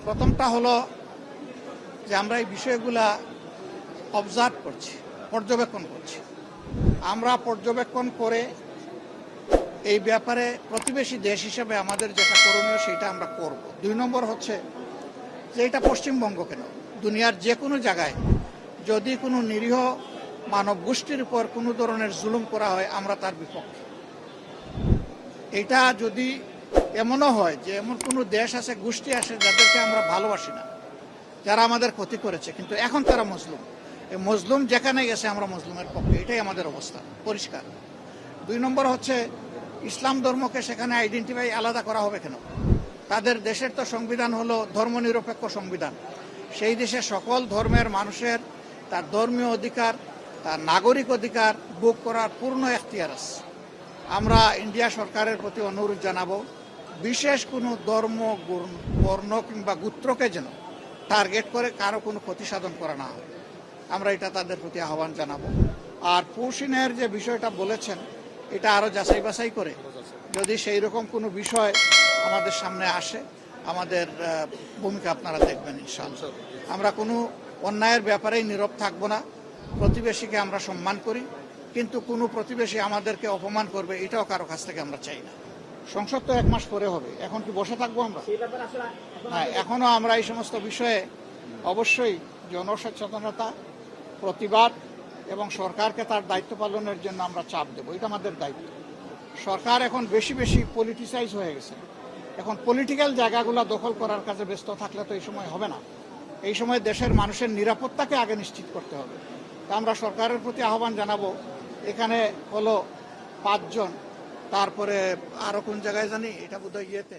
প্রথমটা হলো যে আমরা এই বিষয়গুলা অবজার্ভ করছি, পর্যবেক্ষণ করছি। আমরা পর্যবেক্ষণ করে এই ব্যাপারে প্রতিবেশী দেশ হিসেবে আমাদের যেটা করণীয় সেটা আমরা করব। 2 নম্বর হচ্ছে যে এটা পশ্চিমবঙ্গ কেন, দুনিয়ার যে কোনো জায়গায় যদি কোনো নিরীহ মানব গোষ্ঠীর উপর কোনো ধরনের জুলুম করা হয় আমরা তার বিপক্ষে। এটা যদি এমনও হয় যে এমন কোনো দেশ আছে, গোষ্ঠী আছে যাদেরকে আমরা ভালোবাসি না, যারা আমাদের ক্ষতি করেছে, কিন্তু এখন তারা মজলুম, এই মজলুম যেখানে গেছে আমরা মজলুমের পক্ষে, এটাই আমাদের অবস্থা পরিষ্কার। 2 নম্বর হচ্ছে ইসলাম ধর্মকে সেখানে আইডেন্টিফাই আলাদা করা হবে কেন? তাদের দেশের তো সংবিধান হলো ধর্মনিরপেক্ষ সংবিধান। সেই দেশে সকল ধর্মের মানুষের তার ধর্মীয় অধিকার, তার নাগরিক অধিকার ভোগ করার পূর্ণ এখতিয়ার আছে। আমরা ইন্ডিয়া সরকারের প্রতি অনুরোধ জানাবো, বিশেষ কোনো ধর্ম, বর্ণ কিংবা গোত্রকে যেন টার্গেট করে কারো কোনো ক্ষতি সাধন করা না হয়। আমরা এটা তাদের প্রতি আহ্বান জানাবো। আর পৌঁছিনের যে বিষয়টা বলেছেন, এটা আরও যাচাই বাছাই করে যদি সেই রকম কোনো বিষয় আমাদের সামনে আসে, আমাদের ভূমিকা আপনারা দেখবেন ইনশাআল্লাহ। আমরা কোনো অন্যায়ের ব্যাপারেই নীরব থাকবো না। প্রতিবেশীকে আমরা সম্মান করি, কিন্তু কোনো প্রতিবেশী আমাদেরকে অপমান করবে এটাও কারো কাছ থেকে আমরা চাই না। সংসদ তো 1 মাস পরে হবে, এখন কি বসে থাকবো আমরা? হ্যাঁ, এখনও আমরা এই সমস্ত বিষয়ে অবশ্যই জনসচেতনতা, প্রতিবাদ এবং সরকারকে তার দায়িত্ব পালনের জন্য আমরা চাপ দেবো। এটা আমাদের দায়িত্ব। সরকার এখন বেশি বেশি পলিটিসাইজ হয়ে গেছে। এখন পলিটিক্যাল জায়গাগুলো দখল করার কাজে ব্যস্ত থাকলে তো এই সময় হবে না। এই সময় দেশের মানুষের নিরাপত্তাকে আগে নিশ্চিত করতে হবে। তা আমরা সরকারের প্রতি আহ্বান জানাবো, এখানে হলো 5 জন, তারপরে আরও কোন জায়গায় জানি, এটা বোধহয় ইয়েতে